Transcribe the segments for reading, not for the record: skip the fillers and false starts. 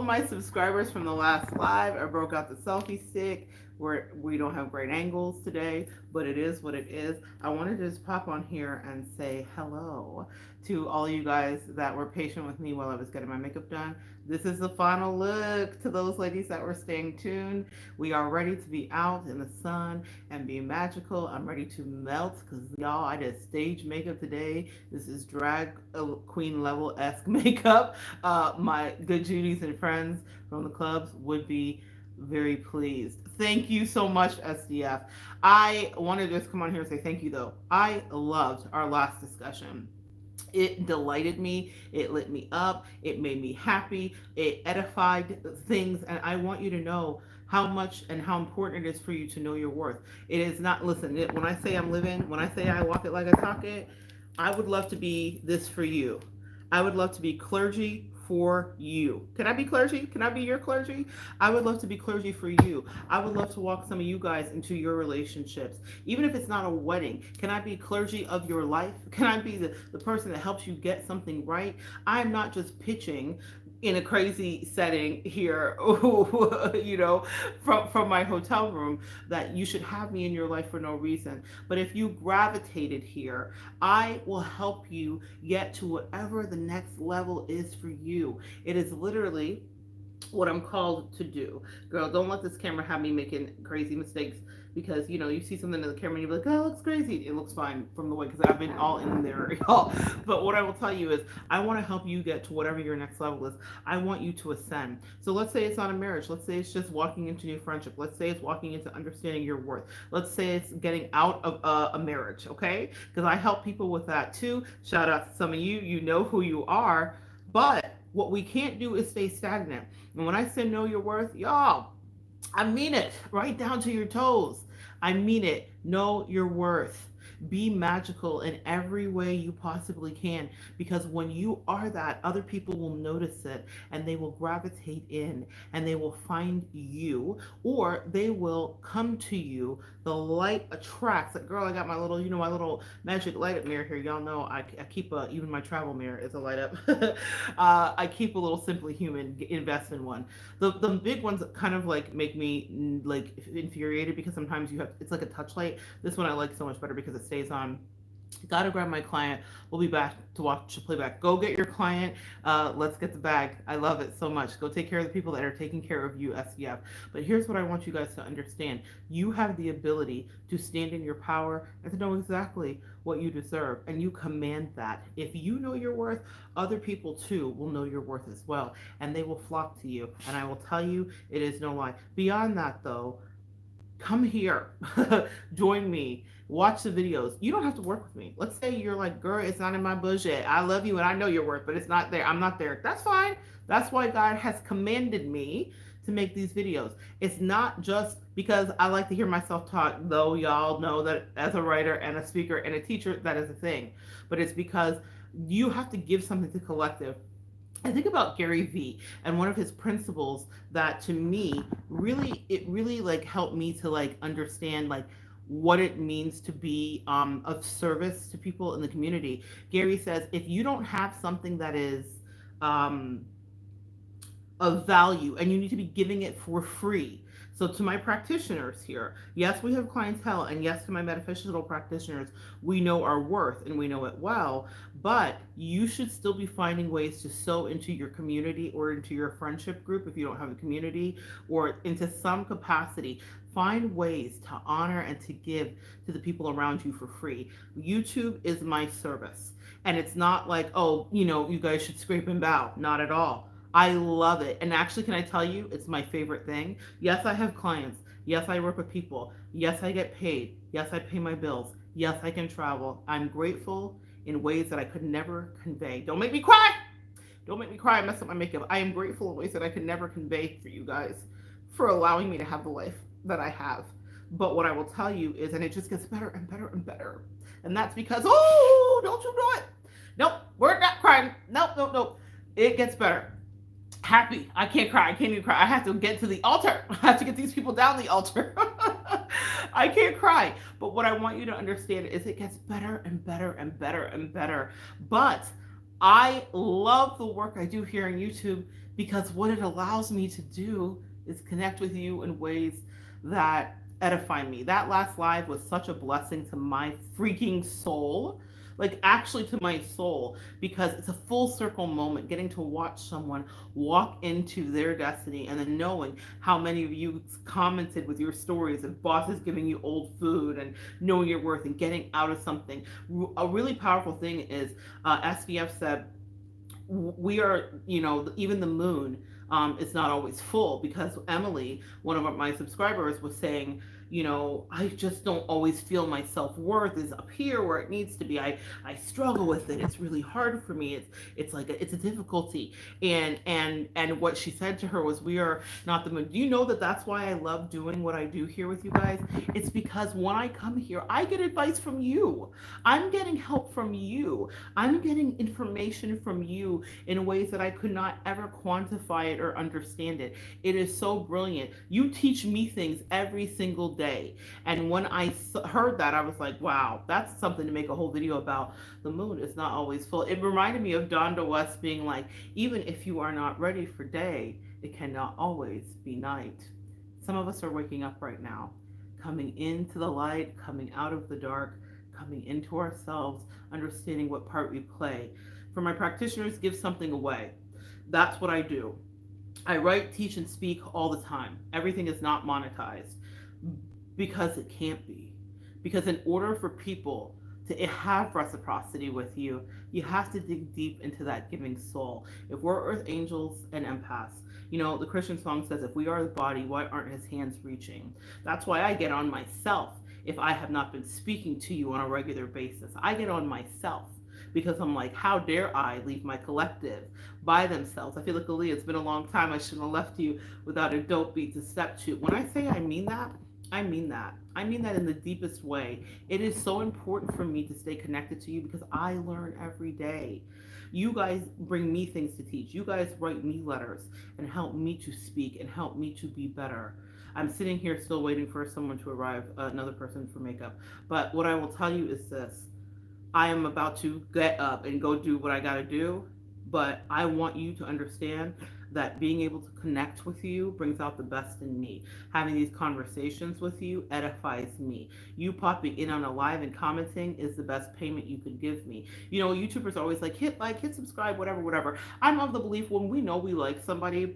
of my subscribers from the last live. I broke out the selfie stick where we don't have great angles today, but it is what it is. I wanted to just pop on here and say hello to all you guys that were patient with me while I was getting my makeup done. This is the final look to those ladies that were staying tuned. We are ready to be out in the sun and be magical. I'm ready to melt because y'all, I did stage makeup today. This is drag queen level esque makeup. My good Judies and friends from the clubs would be very pleased. Thank you so much, SDF. I wanted to just come on here and say thank you though. I loved our last discussion. It delighted me. It lit me up. It made me happy. It edified things. And I want you to know how much and how important it is for you to know your worth. It is not, listen, when I say I'm living, when I say I walk it like I talk it, I would love to be this for you. I would love to be clergy for you. Can I be clergy? Can I be your clergy? I would love to be clergy for you. I would love to walk some of you guys into your relationships. Even if it's not a wedding, can I be clergy of your life? Can I be the person that helps you get something right? I'm not just pitching in a crazy setting here, from my hotel room that you should have me in your life for no reason. But if you gravitated here, I will help you get to whatever the next level is for you. It is literally what I'm called to do. Girl, don't let this camera have me making crazy mistakes because you see something in the camera and you're like, oh, it looks crazy. It looks fine from the way because I've been all in there, y'all. But what I will tell you is I want to help you get to whatever your next level is. I want you to ascend. So let's say it's not a marriage. Let's say it's just walking into new friendship. Let's say it's walking into understanding your worth. Let's say it's getting out of a marriage, okay? Because I help people with that too. Shout out to some of you. You know who you are. But what we can't do is stay stagnant. And when I say know your worth, y'all, I mean it right down to your toes. I mean it. Know your worth. Be magical in every way you possibly can because when you are that, other people will notice it and they will gravitate in and they will find you or they will come to you. The light attracts. Like, girl, I got my little, my little magic light up mirror here. Y'all know I keep even my travel mirror is a light up. I keep a little Simply Human, invest in one. The big ones kind of like make me like infuriated because sometimes it's like a touch light. This one I like so much better because it stays on. Gotta grab my client. We'll be back to watch the playback. Go get your client. Let's get the bag. I love it so much. Go take care of the people that are taking care of you, SDF. But here's what I want you guys to understand. You have the ability to stand in your power and to know exactly what you deserve. And you command that. If you know your worth, other people too will know your worth as well. And they will flock to you. And I will tell you, it is no lie. Beyond that though, come here, join me, watch the videos. You don't have to work with me. Let's say you're like, girl, it's not in my budget. I love you and I know your worth, but it's not there. I'm not there. That's fine. That's why God has commanded me to make these videos. It's not just because I like to hear myself talk, though y'all know that as a writer and a speaker and a teacher, that is a thing. But it's because you have to give something to collective. I think about Gary Vee and one of his principles that to me really like helped me to like understand like what it means to be of service to people in the community. Gary says if you don't have something that is um, of value and you need to be giving it for free. So to my practitioners here, yes, we have clientele, and yes, to my metaphysical practitioners, we know our worth and we know it well, but you should still be finding ways to sow into your community or into your friendship group if you don't have a community, or into some capacity. Find ways to honor and to give to the people around you for free. YouTube is my service. And it's not like, oh, you guys should scrape and bow. Not at all. I love it. And actually, can I tell you, it's my favorite thing. Yes, I have clients. Yes, I work with people. Yes, I get paid. Yes, I pay my bills. Yes, I can travel. I'm grateful in ways that I could never convey. Don't make me cry. Don't make me cry. I messed up my makeup. I am grateful in ways that I could never convey for you guys for allowing me to have the life that I have. But what I will tell you is, and it just gets better and better and better. And that's because, oh, don't you know it? Nope, we're not crying. Nope, nope, nope. It gets better. Happy. I can't cry. I can't even cry. I have to get to the altar. I have to get these people down the altar. I can't cry. But what I want you to understand is it gets better and better and better and better. But I love the work I do here on YouTube because what it allows me to do is connect with you in ways that edify me. That last live was such a blessing to my freaking soul. Like, actually, to my soul, because it's a full circle moment getting to watch someone walk into their destiny, and then knowing how many of you commented with your stories and bosses giving you old food and knowing your worth and getting out of something. A really powerful thing is SVF said, we are, even the moon is not always full, because Emily, one of my subscribers, was saying, I just don't always feel my self-worth is up here where it needs to be. I struggle with it. It's really hard for me. It's like it's a difficulty. And what she said to her was, we are not the moon. Do you know that that's why I love doing what I do here with you guys? It's because when I come here, I get advice from you. I'm getting help from you. I'm getting information from you in ways that I could not ever quantify it or understand it. It is so brilliant. You teach me things every single day. And when I heard that, I was like, wow, that's something to make a whole video about. The moon is not always full. It reminded me of Donda West being like, even if you are not ready for day, it cannot always be night. Some of us are waking up right now, coming into the light, coming out of the dark, coming into ourselves, understanding what part we play. For my practitioners, give something away. That's what I do. I write, teach, and speak all the time. Everything is not monetized, because it can't be. Because in order for people to have reciprocity with you, you have to dig deep into that giving soul. If we're earth angels and empaths, the Christian song says, if we are the body, why aren't his hands reaching? That's why I get on myself if I have not been speaking to you on a regular basis. I get on myself, because I'm like, how dare I leave my collective by themselves? I feel like, Aaliyah, it's been a long time. I shouldn't have left you without a dope beat to step to. When I say I mean that, I mean that. I mean that in the deepest way. It is so important for me to stay connected to you, because I learn every day. You guys bring me things to teach. You guys write me letters and help me to speak and help me to be better. I'm sitting here still waiting for someone to arrive, another person for makeup. But what I will tell you is this. I am about to get up and go do what I got to do, but I want you to understand that being able to connect with you brings out the best in me. Having these conversations with you edifies me. You popping in on a live and commenting is the best payment you could give me. YouTubers are always like, hit like, hit subscribe, whatever, whatever. I'm of the belief, when we know we like somebody,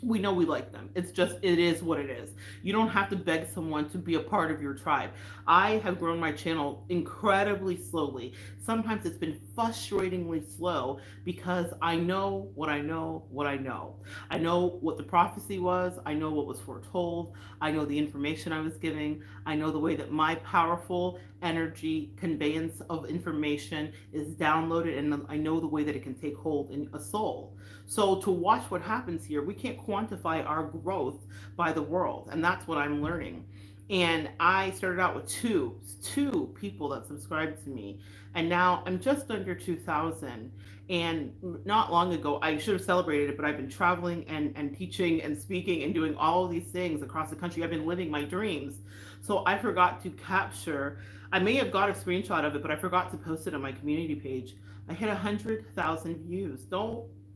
we know we like them. It's just, it is what it is. You don't have to beg someone to be a part of your tribe. I have grown my channel incredibly slowly. Sometimes it's been frustratingly slow, because I know what I know, what I know. I know what the prophecy was. I know what was foretold. I know the information I was giving. I know the way that my powerful energy conveyance of information is downloaded, and I know the way that it can take hold in a soul. So to watch what happens here, we can't quantify our growth by the world, and that's what I'm learning. And I started out with two people that subscribed to me, and now I'm just under 2,000. And not long ago, I should have celebrated it, but I've been traveling and teaching and speaking and doing all of these things across the country. I've been living my dreams. So I forgot to capture, I may have got a screenshot of it, but I forgot to post it on my community page. I hit 100,000 views.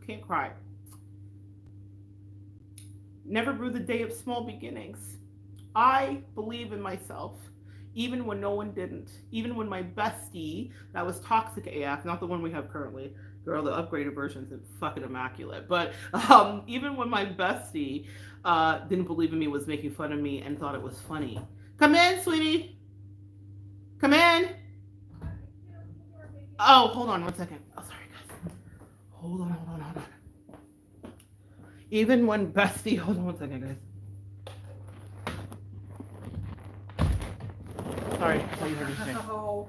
Can't cry. Never rue the day of small beginnings. I believe in myself, even when no one didn't. Even when my bestie, that was toxic AF, not the one we have currently. Girl, the upgraded version is fucking immaculate. But even when my bestie didn't believe in me, was making fun of me, and thought it was funny. Come in, sweetie. Come in. Oh, hold on one second. Oh, sorry, guys. Hold on. Even when bestie, hold on one second, guys. Sorry, I thought you heard me say. All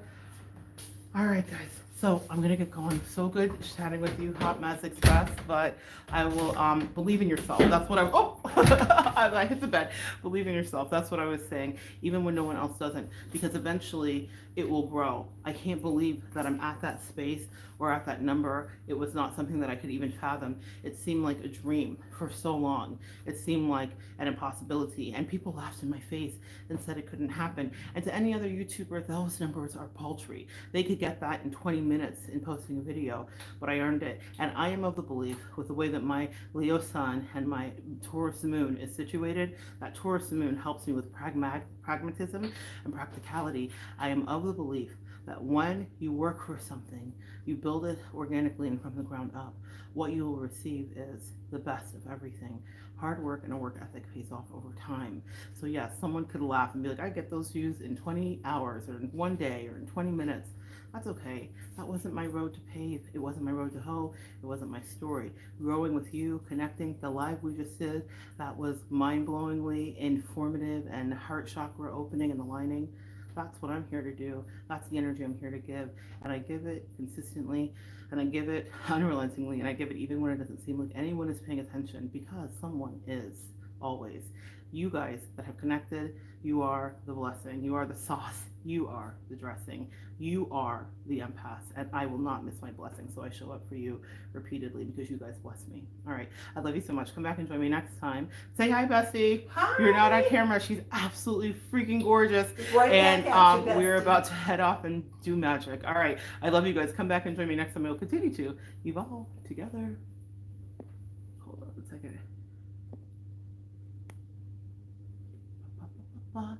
right, guys. So I'm gonna get going. So good chatting with you, Hot Mass Express. But I will believe in yourself. That's what I I hit the bed. Believe in yourself. That's what I was saying, even when no one else doesn't, because eventually it will grow. I can't believe that I'm at that space or at that number. It was not something that I could even fathom. It seemed like a dream for so long. It seemed like an impossibility. And people laughed in my face and said it couldn't happen. And to any other YouTuber, those numbers are paltry. They could get that in 20 minutes in posting a video, but I earned it. And I am of the belief, with the way that my Leo sun and my Taurus moon is situated, that Taurus moon helps me with pragmatism and practicality. I am of the belief that when you work for something, you build it organically and from the ground up. What you will receive is the best of everything. Hard work and a work ethic pays off over time. So yes, someone could laugh and be like, I get those views in 20 hours or in 1 day or in 20 minutes. That's okay. That wasn't my road to pave. It wasn't my road to hoe. It wasn't my story. Growing with you, connecting, the live we just did, that was mind-blowingly informative and heart chakra opening and aligning. That's what I'm here to do. That's the energy I'm here to give. And I give it consistently, and I give it unrelentingly, and I give it even when it doesn't seem like anyone is paying attention, because someone is, always. You guys that have connected, you are the blessing. You are the sauce. You are the dressing. You are the empath. And I will not miss my blessing. So I show up for you repeatedly because you guys bless me. All right. I love you so much. Come back and join me next time. Say hi, Bessie. Hi. You're not on camera. She's absolutely freaking gorgeous. Right And back at you, we're bestie. about to head off and do magic. All right. I love you guys. Come back and join me next time. We'll continue to evolve together. Hold on a second. Ba, ba, ba, ba.